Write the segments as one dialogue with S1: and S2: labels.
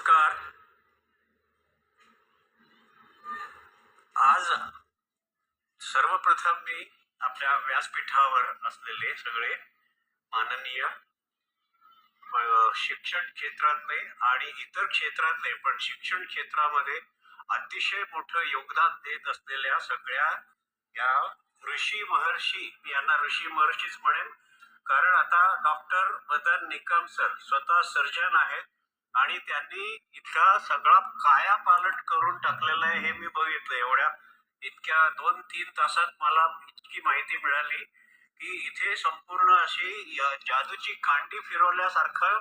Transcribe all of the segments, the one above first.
S1: नमस्कार. आज सर्वप्रथम मी आपल्या व्यासपीठावर असलेले सगळे माननीय शिक्षण क्षेत्रातले आणि इतर क्षेत्रातले पण शिक्षण क्षेत्रामध्ये अतिशय मोठं योगदान देत असलेल्या सगळ्या या ऋषी महर्षी, मी यांना ऋषी महर्षीच म्हणेन, कारण आता डॉक्टर मदन निकम सर स्वतः सर्जन आहेत आणि त्यांनी इतका सगळा कायापालट करून टाकलेला आहे हे मी बघितलं. एवढ्या इतक्या 2-3 तासात मला इतकी माहिती मिळाली की इथे संपूर्ण अशी जादूची कांडी फिरवल्यासारखं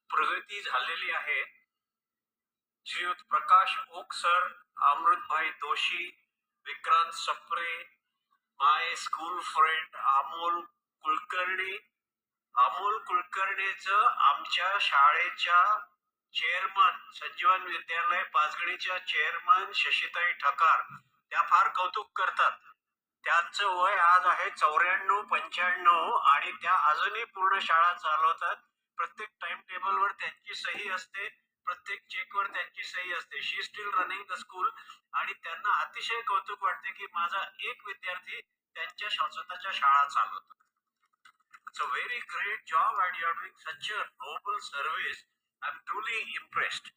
S1: प्रगती झालेली आहे. श्रीयुत प्रकाश ओक सर, अमृतभाई दोशी, विक्रांत सप्रे, माय स्कूल फ्रेंड अमोल कुलकर्णी. अमोल कुलकर्णीचं आमच्या शाळेच्या चेअरमन, संजीवन विद्यालय पाचगणीच्या चेअरमन शशिताई ठकार, त्या फार कौतुक करतात. त्यांचं वय आज आहे 94-95 आणि त्या अजूनही पूर्ण शाळा चालवतात. प्रत्येक टाइम टेबलवर त्यांची सही असते, प्रत्येक चेकवर त्यांची सही असते. शी स्टील रनिंग द स्कूल आणि त्यांना अतिशय कौतुक वाटते की माझा एक विद्यार्थी त्यांच्या स्वतःच्या शाळा चालवतो. It's a very great job and you are doing such a noble service. I am truly impressed.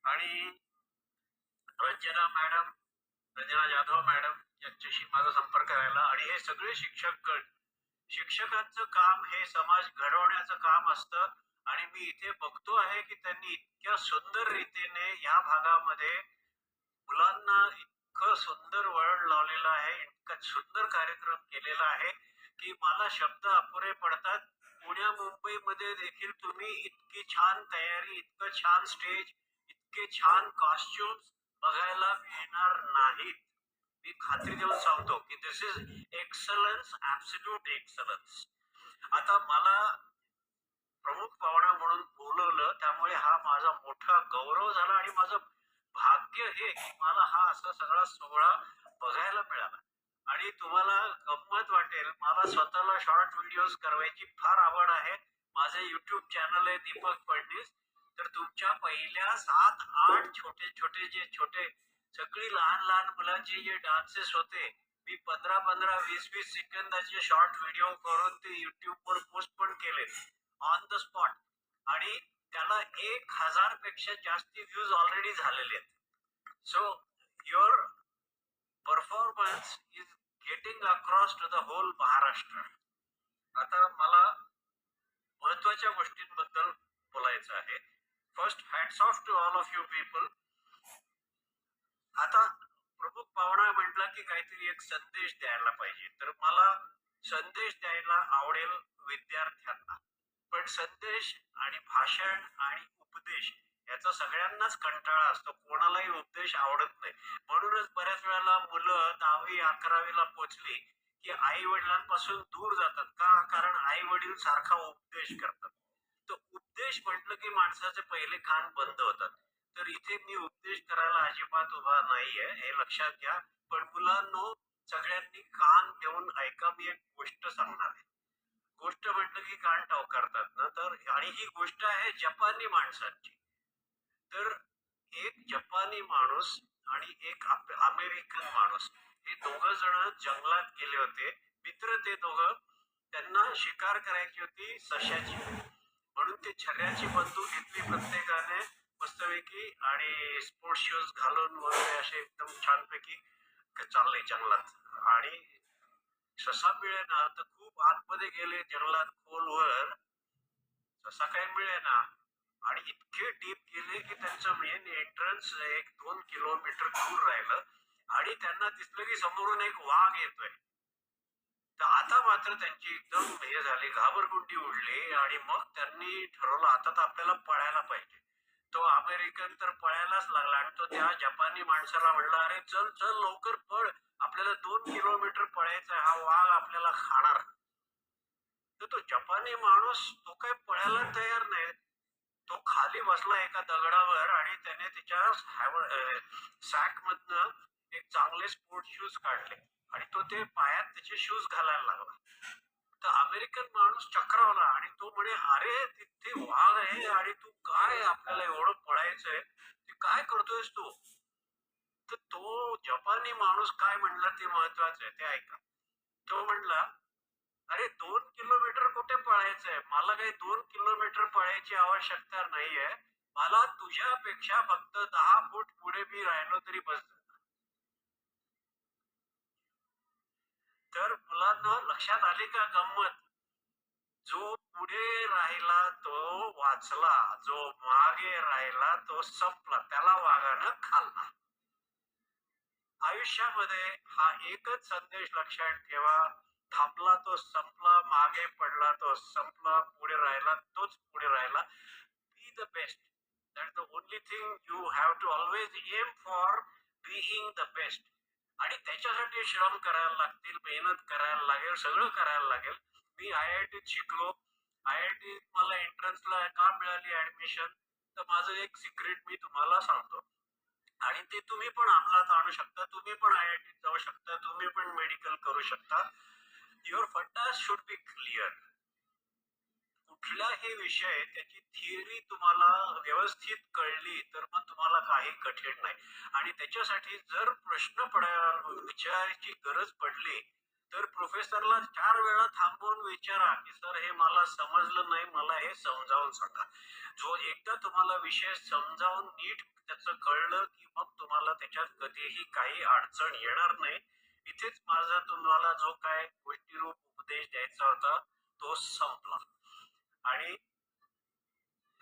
S1: आणि रंजना मॅडम, रंजना जाधव मॅडम यांच्याशी माझा संपर्क राहिला आणि हे सगळे शिक्षकगण, शिक्षकांचं काम हे समाज घडवण्याचं काम असतं आणि मी इथे बघतो आहे की त्यांनी इतक्या सुंदर रीतीने या भागामध्ये मुलांना इतकं सुंदर वळण लावलेलं आहे, इतका सुंदर कार्यक्रम केलेला आहे की मला शब्द अपुरे पडतात. पुण्या मुंबईमध्ये देखील तुम्ही इतकी छान तयारी, इतकं छान स्टेज, इतके छान कॉस्ट्युम्स बघायला मिळणार नाहीत. मी खात्री देऊन सांगतो की दिस इज एक्सलन्स, ऍब्सोल्यूट एक्सलन्स. आता मला प्रमुख पाहुणा म्हणून बोलवलं त्यामुळे हा माझा मोठा गौरव झाला आणि माझं भाग्य हे की मला हा असा सगळा सोहळा बघायला मिळाला. आणि तुम्हाला गंमत वाटेल, मला स्वतःला शॉर्ट व्हिडिओज करायची फार आवड आहे. माझे युट्यूब चॅनल आहे दीपक फडणीस. तर तुमच्या पहिल्या 7-8 छोटे छोटे सगळी लहान लहान मुलांचे जे डान्सेस होते, मी 15-20 सेकंदाचे शॉर्ट व्हिडिओ करून ते युट्यूबवर पोस्ट पण केले ऑन द स्पॉट आणि त्याला 1000 पेक्षा जास्ती व्ह्यूज ऑलरेडी झालेले आहेत. So your performance is getting across to the whole Maharashtra. आता मला महत्वाच्या गोष्टींबद्दल बोलायचं आहे. First, hats off to all of you people. आता प्रमुख पाहुणा म्हटला की काहीतरी एक संदेश द्यायला पाहिजे, तर मला संदेश द्यायला आवडेल विद्यार्थ्यांना. पण संदेश आणि भाषण आणि उपदेश याचा सगळ्यांनाच कंटाळा असतो, कोणालाही उपदेश आवडत नाही. म्हणूनच बऱ्याच वेळेला मुलं 10वी-11वीला पोचली की आई वडिलांपासून दूर जातात. का? कारण आई वडील सारखा उपदेश करतात. तर उपदेश म्हटलं की माणसाचे पहिले कान बंद होतात. तर इथे मी उपदेश करायला अजिबात उभा नाहीये, हे लक्षात घ्या. पण मुलांनो, सगळ्यांनी कान देऊन ऐका. मी एक गोष्ट सांगणार आहे. गोष्ट म्हटलं की कान टवकारतात ना, तर आणि ही गोष्ट आहे जपानी माणसांची. तर एक जपानी माणूस आणि एक अमेरिकन माणूस, हे दोघं जण जंगलात गेले होते. मित्र ते दोघं. त्यांना शिकार करायची होती सश्याची, म्हणून ते छर्याची बंदूक घेतली प्रत्येकाने मस्तपैकी आणि स्पोर्ट्स शूज घालून वगैरे असे एकदम छानपैकी चालले जंगलात. आणि ससा मिळेना, तर खूप आतमध्ये गेले जंगलात खोलवर, ससा काय मिळेना आणि इतके डीप गेले की त्यांचं मेन एंट्रन्स 1-2 किलोमीटर दूर राहिलं आणि त्यांना दिसलं की समोरून एक वाघ येतोय. तर आता मात्र त्यांची एकदम हे झाली, घाबरगुंडी उडली आणि मग त्यांनी ठरवलं आता तर आपल्याला पळायला पाहिजे. तो अमेरिकन तर पळायलाच लागला आणि तो त्या जपानी माणसाला म्हणला, अरे चल चल लवकर पळ, आपल्याला 2 किलोमीटर पळायचं, हा वाघ आपल्याला खाणार. तर तो जपानी माणूस तो काय पळायला तयार नाही. तो खाली बसला एका दगडावर आणि त्याने त्याच्या सॅक मधनं एक चांगले स्पोर्ट्स शूज काढले आणि तो ते पायात त्याचे शूज घालायला लागला. तर अमेरिकन माणूस चक्रावला आणि तो म्हणे, अरे तिथे वाघ आहे आणि तू काय आपल्याला एवढं पळायचं काय करतोयस तू? तर तो जपानी माणूस काय म्हणला ते महत्वाचं आहे, ते ऐका. तो म्हणला, अरे 2 किलोमीटर कुठे पळायचंय? मला काही 2 किलोमीटर पळायची आवश्यकता नाहीये. मला तुझ्यापेक्षा फक्त 10 फूट पुढे मी राहिलो तरी बस झालं. तर मुलांना लक्षात आली का गंमत? जो पुढे राहिला तो वाचला, जो मागे राहिला तो संपला, त्याला वाघानं खाल्ला. आयुष्यामध्ये हा एकच संदेश लक्षात ठेवा, थांबला तो संपला, मागे पडला तो संपला, पुढे राहिला तोच पुढे राहिला. Be the best. That the only thing you have to always aim for being the best. आणि त्याच्यासाठी श्रम करायला लागतील, मेहनत करायला लागेल, सगळं करायला लागेल. मी IIT शिकलो. IIT मला एंट्रन्सला का मिळाली ऍडमिशन? तर माझं एक सिक्रेट मी तुम्हाला सांगतो. आणि ते तुम्ही पण अंमलात आणू शकता. तुम्ही पण IIT जाऊ शकता, तुम्ही पण मेडिकल करू शकता. Your fundas should be clear. कुठलाही विषय त्याची थिअरी तुम्हाला व्यवस्थित कळली तर मग तुम्हाला काही कठीण नाही. आणि त्याच्यासाठी जर प्रश्न विचारायची गरज पडली तर प्रोफेसरला 4 वेळा थांबवून विचारा की सर हे मला समजलं नाही, मला हे समजावून सांगा. जो एकदा तुम्हाला विषय समजावून नीट त्याचं कळलं की मग तुम्हाला त्याच्यात कधीही काही अडचण येणार नाही. इथेच माझा तुम्हाला जो काय गोष्टीरूप उपदेश द्यायचा होता तो संपला. आणि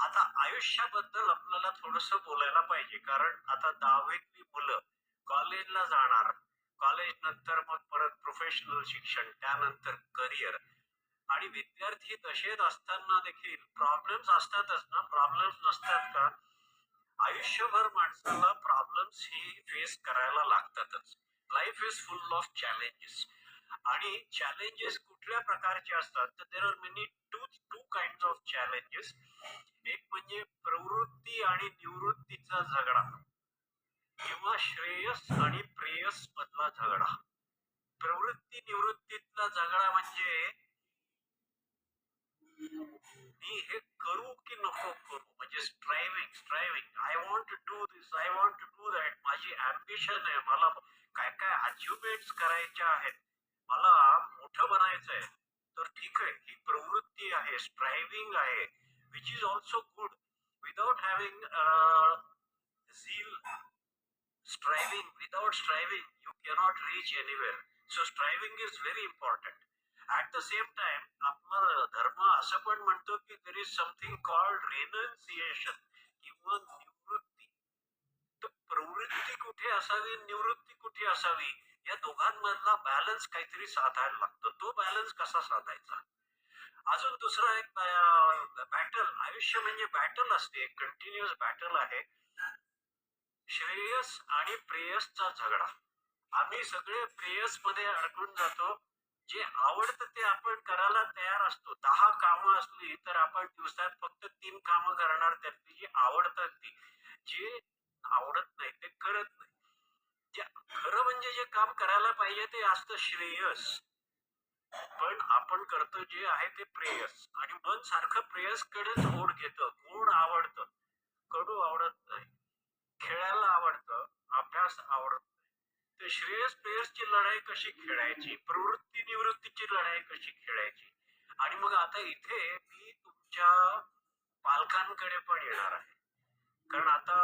S1: आता आयुष्याबद्दल आपल्याला थोडस बोलायला पाहिजे, कारण आता 10वीतली मुलं कॉलेजला जाणार, कॉलेज नंतर मग परत प्रोफेशनल शिक्षण, त्यानंतर करिअर. आणि विद्यार्थी दशेत असताना देखील प्रॉब्लेम्स असतातच ना, प्रॉब्लेम्स नसतात का? आयुष्यभर माणसाला प्रॉब्लेम्स ही फेस करायला लागतातच. Life is full of challenges. आणि चॅलेंजेस कुठल्या प्रकारचे असतात तर there are many two two kind of challenges. एक म्हणजे प्रवृत्ती आणि निवृत्तीचा झगडा, किंवा श्रेयस आणि प्रेयस मधला झगडा. प्रवृत्ती निवृत्तीतला झगडा म्हणजे मी हे करू की नको करू, म्हणजे striving I want to do this, I want to do that. माझी अम्बिशन आहे, मला काय काय अचिव्हमेंट्स करायच्या आहेत, मला मोठं बनायचं आहे. तर ठीक आहे, ही प्रवृत्ती आहे, स्ट्रायव्हिंग आहे, which is also good. Without having zeal, without striving you cannot reach anywhere. So striving is very important. At the same time आपला धर्म असं पण म्हणतो की there is something called renunciation किंवा निवृत्ती. तर प्रवृत्ती कुठे असावी, निवृत्ती कुठे असावी, या दोघांमधला बॅलन्स काहीतरी साधायला लागतो. तो बॅलन्स कसा साधायचा? अजून दुसरा एक बॅटल, आयुष्य म्हणजे बॅटल असते, कंटिन्युअस बॅटल आहे. श्रेयस आणि प्रेयसचा झगडा. आम्ही सगळे प्रेयस मध्ये अडकून जातो. जे आवडतं ते आपण करायला तयार असतो. 10 कामं असली तर आपण दिवसात फक्त 3 कामं करणार, त्यातली जी आवडतात ती. जे आवडत नाही ते करत नाही. जे खरं म्हणजे जे काम करायला पाहिजे ते असतं श्रेयस, पण आपण करतो जे आहे ते प्रेयस. आणि मन सारखं प्रेयस कडेच ओढ घेतं. गोड आवडतं, कडू आवडत नाही, खेळायला आवडतं, अभ्यास आवडत नाही. तर श्रेयस प्रेयसची लढाई कशी खेळायची, प्रवृत्ती निवृत्तीची लढाई कशी खेळायची? आणि मग आता इथे मी तुमच्या पालकांकडे पण येणार आहे. कारण आता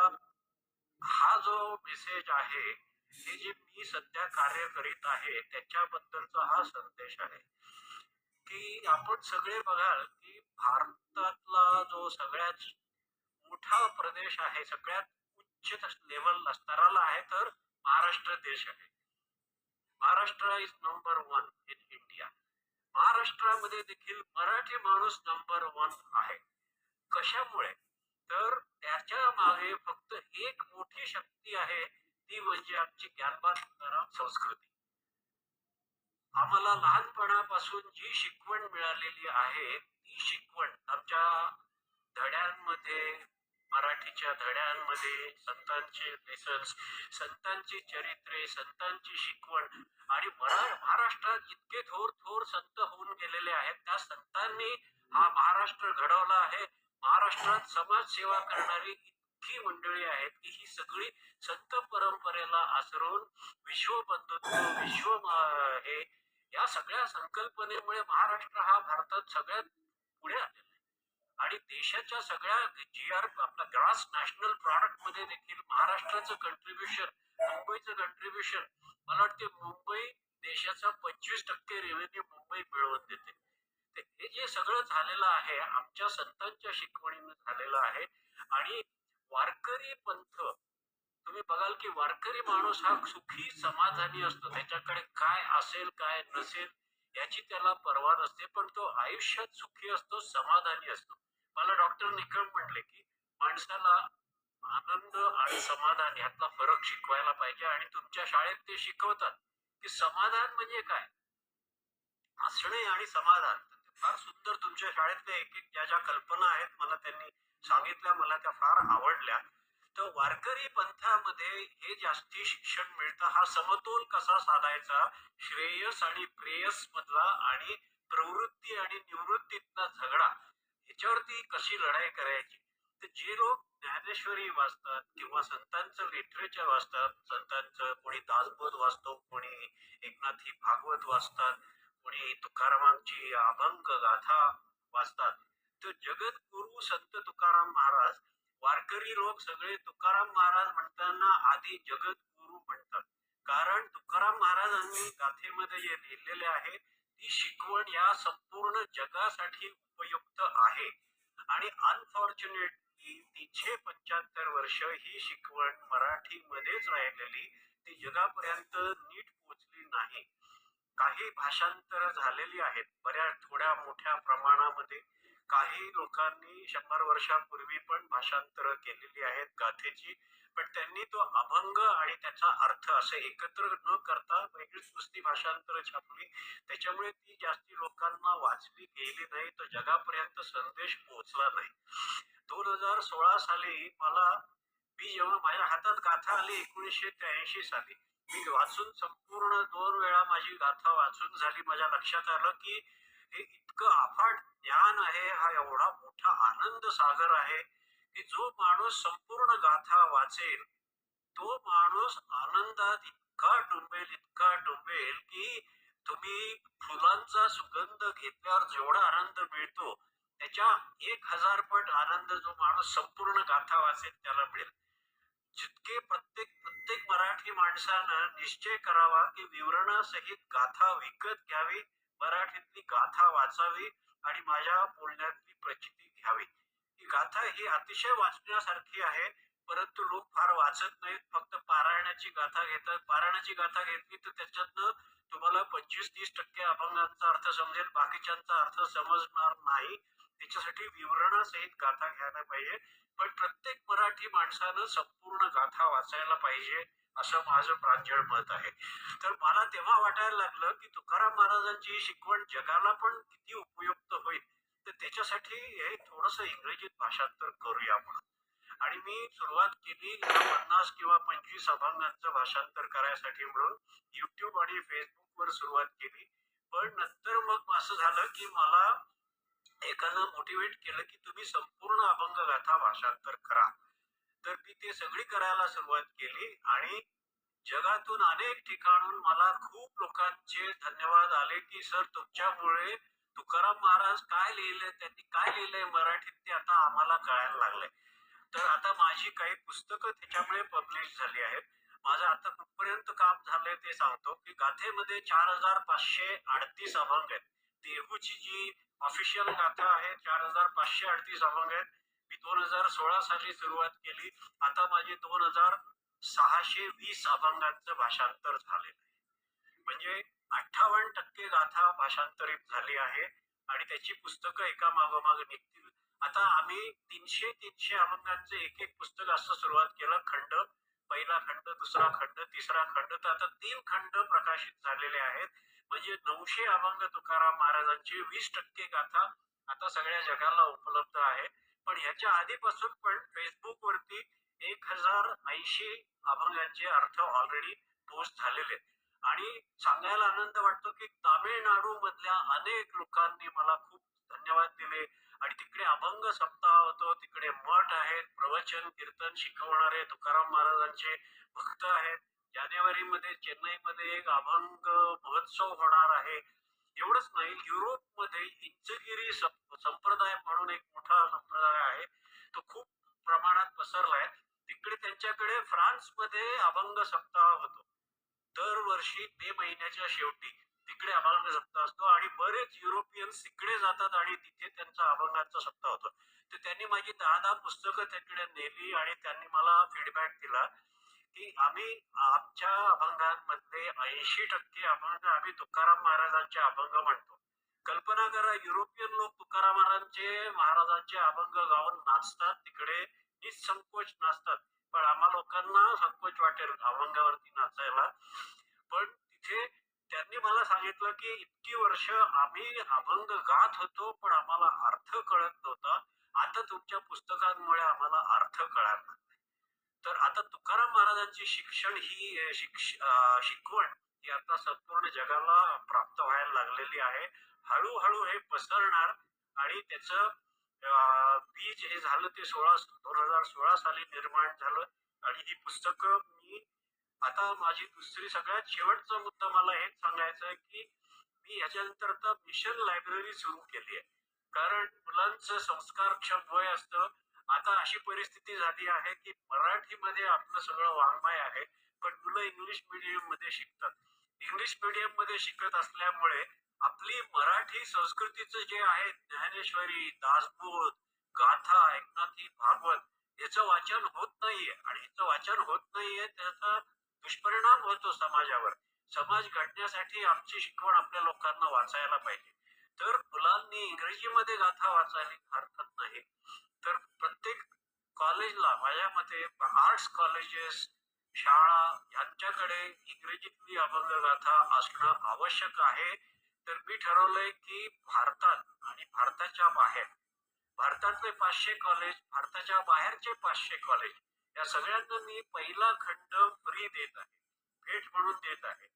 S1: हा जो मेसेज आहे, हे जे मी सध्या कार्य करीत आहे त्याच्याबद्दलचा हा संदेश आहे की आपण सगळे बघाल की भारतातला जो सगळ्यात मोठा प्रदेश आहे, सगळ्यात उच्च लेवल स्तराला आहे, तर महाराष्ट्र देश आहे. Maharashtra is number 1 in India. महाराष्ट्रामध्ये देखील मराठी माणूस नंबर 1 आहे. कशामुळे? तर त्याच्या मागे फक्त एक मोठी शक्ती आहे, ती म्हणजे आमची ज्ञानबा तुकाराम संस्कृती. आम्हाला लहानपणापासून जी शिकवण मिळालेली आहे ती शिकवण आमच्या धड्यांमध्ये, मराठीच्या धड्यांमध्ये संतांचे लेसन्स, संतांची चरित्रे, संतांची शिकवण. आणि महाराष्ट्रात इतके थोर थोर संत होऊन गेलेले आहेत, त्या संतांनी हा महाराष्ट्र घडवला आहे. महाराष्ट्रात समाजसेवा करणारी इतकी मंडळी आहेत की ही सगळी संत परंपरेला आसरून विश्वबंधुत्व हे या सगळ्या संकल्पनेमुळे महाराष्ट्र हा भारतात सगळ्यात पुढे आलेला आहे. आणि देशाच्या सगळ्या आपला ग्रॉस नॅशनल प्रॉडक्ट मध्ये देखील महाराष्ट्राचं कंट्रीब्युशन, मुंबईचं कंट्रीब्युशन, मला वाटते मुंबई देशाचा 25% रेव्हेन्यू मुंबई मिळवून देते. हे जे सगळं झालेलं आहे आमच्या संतांच्या शिकवणीने झालेलं आहे. आणि वारकरी पंथ, तुम्ही बघाल की वारकरी माणूस हा सुखी समाधानी असतो. त्याच्याकडे काय असेल काय नसेल याची त्याला पर्वा नसते, पण तो आयुष्यात सुखी असतो, समाधानी असतो. मला डॉक्टर निकम म्हणले की माणसाला आनंद आणि समाधान यातला फरक शिकवायला पाहिजे. आणि तुमच्या शाळेत ते शिकवतात की समाधान म्हणजे काय, हसणे आणि समाधान. फार सुंदर तुमच्या शाळेतल्या एक एक ज्या ज्या कल्पना आहेत मला त्यांनी सांगितल्या, मला त्या फार आवडल्या. तर वारकरी पंथामध्ये हे जास्ती शिक्षण मिळतं. हा समतोल कसा साधायचा, श्रेयस आणि प्रेयस मधला आणि प्रवृत्ती आणि निवृत्तीतला झगडा, ह्याच्यावरती कशी लढाई करायची. तर जे लोक ज्ञानेश्वरी वाचतात किंवा संतांचं लिटरेचर वाचतात, संतांचं कोणी दासबोध वाचतो, कोणी एकनाथी भागवत वाचतात, कोणी तुकारामांची अभंग गाथा वाचतात, तर जगद्गुरु संत तुकाराम महाराज, वारकरी लोक सगळे तुकाराम महाराज म्हणताना आधी जगद्गुरु म्हणतात. कारण तुकाराम महाराजांनी गाथेमध्ये जे लिहिलेले आहे ती शिकवण या संपूर्ण जगासाठी उपयुक्त आहे. आणि अनफॉर्च्युनेटली 375 वर्ष ही शिकवण मराठीमध्येच राहिलेली, ती जगापर्यंत नीट पोचली नाही. काही भाषांतर झालेली आहेत बऱ्याच थोड्या मोठ्या प्रमाणामध्ये. काही लोकांनी 100 वर्षापूर्वी पण भाषांतर केलेली आहेत गाथेची, पण त्यांनी तो अभंग आणि त्याचा अर्थ असे एकत्र न करता वेगळीच नुसती भाषांतर छापली. त्याच्यामुळे ती जास्ती लोकांना वाचली गेली नाही, तो जगापर्यंत संदेश पोहोचला नाही. 2016 साली मी जेव्हा माझ्या हातात गाथा आली 1983 साली, मी वाचून संपूर्ण 2 वेळा माझी गाथा वाचून झाली. माझ्या लक्षात आलं की हे इतकं अफाट ज्ञान आहे, हा एवढा मोठा आनंद सागर आहे की जो माणूस संपूर्ण गाथा वाचेल तो माणूस आनंदात इतका डुंबेल की तुम्ही फुलांचा सुगंध घेतल्यावर जेवढा आनंद मिळतो त्याच्या 1000 पट आनंद जो माणूस संपूर्ण गाथा वाचेल त्याला मिळेल. जितके प्रत्येक मराठी माणसानं निश्चय करावा की विवरणासहित गाथा विकत घ्यावी, मराठीतली गाथा वाचावी आणि माझ्या बोलण्यातली प्रचिती घ्यावी. ही गाथा ही अतिशय वाचण्यासारखी आहे, परंतु लोक फार वाचत नाहीत, फक्त पारायणाची गाथा घेतात. पारायणाची गाथा घेतली तर त्याच्यातनं तुम्हाला 25-30% अभंगांचा अर्थ समजेल, बाकीच्यांचा अर्थ समजणार नाही. त्याच्यासाठी विवरणासहित गाथा घ्यायला पाहिजे. पण प्रत्येक मराठी माणसानं संपूर्ण गाथा वाचायला पाहिजे असं माझं प्रांजळ मत आहे. तर मला तेव्हा वाटायला लागलं की तुकाराम महाराजांची शिकवण जगाला पण किती उपयुक्त होईल. तर त्याच्यासाठी हे थोडस इंग्रजीत भाषांतर करूया आपण. आणि मी सुरुवात केली 50 किंवा 25 अभंगांचं भाषांतर करायसाठी म्हणून युट्यूब आणि फेसबुक वर सुरुवात केली. पण नंतर मग असं झालं की मला एकानं मोटिवेट केलं की तुम्ही संपूर्ण अभंग गाथा भाषांतर करा. तर मी ते सगळी करायला सुरुवात केली आणि जगातून अनेक ठिकाणून मला खूप लोकांचे धन्यवाद आले की सर तुमच्यामुळे तुकाराम महाराज काय लिहिले, त्यांनी काय लिहिलंय मराठीत ते आता आम्हाला कळायला लागलंय. तर आता माझी काही पुस्तकं त्याच्यामुळे पब्लिश झाली आहेत. माझं आता कुठपर्यंत काम झालंय ते सांगतो की गाथेमध्ये 4538 अभंग आहेत. देहूची जी ऑफिशियल गाथा आहे 4538 अभंग आहेत. मी 2016 साली सुरुवात केली. आता माझी 2620 अभंगांचं भाषांतर झालेलं आहे. म्हणजे 58% गाथा भाषांतरित झाली आहे आणि त्याची पुस्तकं एका मागोमाग निघतील. आता आम्ही 300 अभंगांचे एक एक पुस्तक असं सुरुवात केलं. खंड, पहिला खंड, दुसरा खंड, तिसरा खंड, तर आता 3 खंड प्रकाशित झालेले आहेत. म्हणजे 900 अभंग तुकाराम महाराजांची, 20% गाथा आता सगळ्या जगाला उपलब्ध आहे. पण ह्याच्या आधीपासून पण फेसबुक वरती 1080 अभंगांचे अर्थ ऑलरेडी पोस्ट झालेले आहेत. आणि सांगायला आनंद वाटतो की तामिळनाडू मधल्या अनेक लोकांनी मला खूप धन्यवाद दिले आणि तिकडे अभंग सप्ताह होतो. तिकडे मठ आहेत, प्रवचन कीर्तन शिकवणारे तुकाराम महाराजांचे भक्त आहेत. जानेवारीमध्ये चेन्नईमध्ये एक अभंग महोत्सव होणार आहे. एवढंच नाही, युरोपमध्ये इंचगिरी संप्रदाय म्हणून एक मोठा संप्रदाय आहे. तो खूप प्रमाणात पसरलाय. तिकडे त्यांच्याकडे फ्रान्समध्ये अभंग सप्ताह होतो. दरवर्षी मे महिन्याच्या शेवटी तिकडे अभंग सप्ताह असतो आणि बरेच युरोपियन्स तिकडे जातात आणि तिथे त्यांचा अभंगाचा सप्ताह होतो. तर त्यांनी माझी 10-10 पुस्तकं तिकडे नेली आणि त्यांनी मला फीडबॅक दिला की आम्ही आमच्या अभंगांमध्ये 80% अभंग आम्ही तुकाराम महाराजांचे अभंग म्हणतो. कल्पना करा, युरोपियन लोक तुकाराम महाराजांचे अभंग गाऊन नाचतात तिकडे, निसंकोच नाचतात. पण आम्हा लोकांना संकोच वाटेल अभंगावरती नाचायला. पण तिथे त्यांनी मला सांगितलं की इतकी वर्ष आम्ही अभंग गात होतो पण आम्हाला अर्थ कळत नव्हता. आता तुमच्या पुस्तकांमुळे आम्हाला अर्थ कळाला. तर आता तुकाराम महाराजांची शिक्षण ही शिकवण ही आता संपूर्ण जगाला प्राप्त व्हायला लागलेली आहे. हळूहळू हे पसरणार आणि त्याचं बीज हे झालं ते 2016 साली निर्माण झालं. आणि ही पुस्तकं मी आता माझी दुसरी सगळ्यात शेवटचा मुद्दा मला हेच सांगायचं आहे की मी ह्याच्यानंतर आता मिशन लायब्ररी सुरू केली आहे. कारण मुलांचं संस्कारक्षम वय असतं. आता अशी परिस्थिती झाली आहे की मराठीमध्ये आपलं सगळं वाङ्मय आहे पण मुलं इंग्लिश मीडियम मध्ये शिकतात. इंग्लिश मीडियम मध्ये शिकत असल्यामुळे आपली मराठी संस्कृतीचं जे आहे ज्ञानेश्वरी, दासबोध, गाथा, एकनाथी, भागवत याचं वाचन होत नाहीये. आणि याचं वाचन होत नाहीये त्याचा दुष्परिणाम होतो समाजावर. समाज घडण्यासाठी आमची शिकवण आपल्या लोकांना वाचायला पाहिजे. तर मुलांनी इंग्रजीमध्ये गाथा वाचायला हरकत नाही. तर प्रत्येक कॉलेजला माझ्या मते आर्ट्स कॉलेजेस, शाळा यांच्याकडे इंग्रजीतली अभंग गाथा असणं आवश्यक आहे. तर मी ठरवलंय की भारतात आणि भारताच्या बाहेर, भारतातले 500 कॉलेज, भारताच्या बाहेरचे 500 कॉलेज, या सगळ्यांना मी पहिला खंड फ्री देत आहे, भेट म्हणून देत आहे.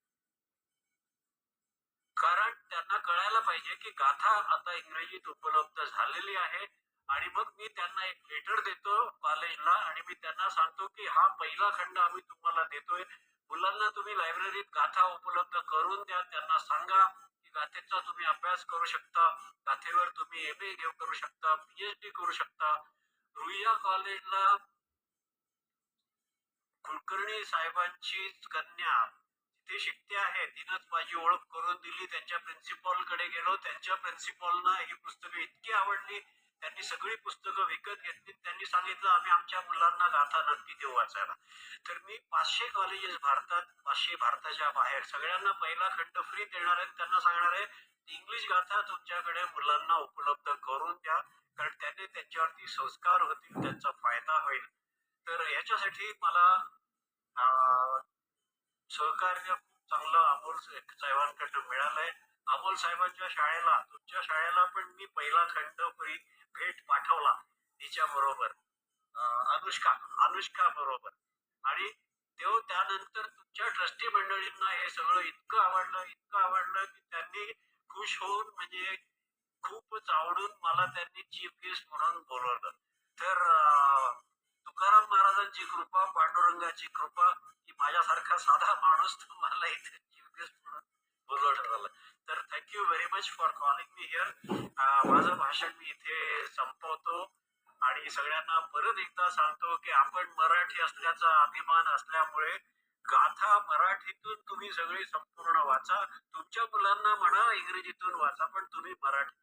S1: कारण त्यांना कळायला पाहिजे की गाथा आता इंग्रजीत उपलब्ध झालेली आहे. आणि मग मी त्यांना एक लेटर देतो कॉलेजला आणि मी त्यांना सांगतो की हा पहिला खंड आम्ही तुम्हाला देतोय. मुलांना तुम्ही लायब्ररीत गाथा उपलब्ध करून द्या. त्यांना सांगा की गाथेचा तुम्ही अभ्यास करू शकता, गाथेवर तुम्ही MA करू शकता, PhD करू शकता. रुईया कॉलेजला कुलकर्णी साहेबांची कन्या तिथे शिकते आहे. तिनंच माझी ओळख करून दिली. त्यांच्या प्रिन्सिपॉल कडे गेलो. त्यांच्या प्रिन्सिपॉलना ही पुस्तकं इतकी आवडली, त्यांनी सगळी पुस्तकं विकत घेतली. त्यांनी सांगितलं आम्ही आमच्या मुलांना गाथा नक्की देऊ वाचायला. तर मी 500 कॉलेजेस भारतात, 500 भारताच्या बाहेर सगळ्यांना पहिला खंड फ्री देणार आहे. त्यांना सांगणार आहे इंग्लिश गाथा तुमच्याकडे मुलांना उपलब्ध करून द्या. कारण त्याने त्यांच्यावरती संस्कार होतील, त्यांचा फायदा होईल. तर याच्यासाठी मला सहकार्य खूप चांगलं अमोल साहेबांकडनं मिळालंय. अमोल साहेबांच्या शाळेला, तुमच्या शाळेला पण मी पहिला खंड फ्री भेट पाठवला तिच्या बरोबर, अनुष्का बरोबर. आणि त्यानंतर तुमच्या ट्रस्टी मंडळींना हे सगळं इतकं आवडलं की त्यांनी खुश होऊन, म्हणजे खूपच आवडून मला त्यांनी चीफ गेस्ट म्हणून बोलवलं. तर तुकाराम महाराजांची कृपा, पांडुरंगाची कृपा की माझ्यासारखा साधा माणूस तुम्हाला इथे चीफ गेस्ट म्हणून बोलवलं झालं. तर thank you very much for calling me here. माझं भाषण मी इथे संपवतो आणि सगळ्यांना परत एकदा सांगतो की आपण मराठी असल्याचा अभिमान असल्यामुळे गाथा मराठीतून तुम्ही सगळी संपूर्ण वाचा. तुमच्या मुलांना म्हणा इंग्रजीतून वाचा, पण तुम्ही मराठी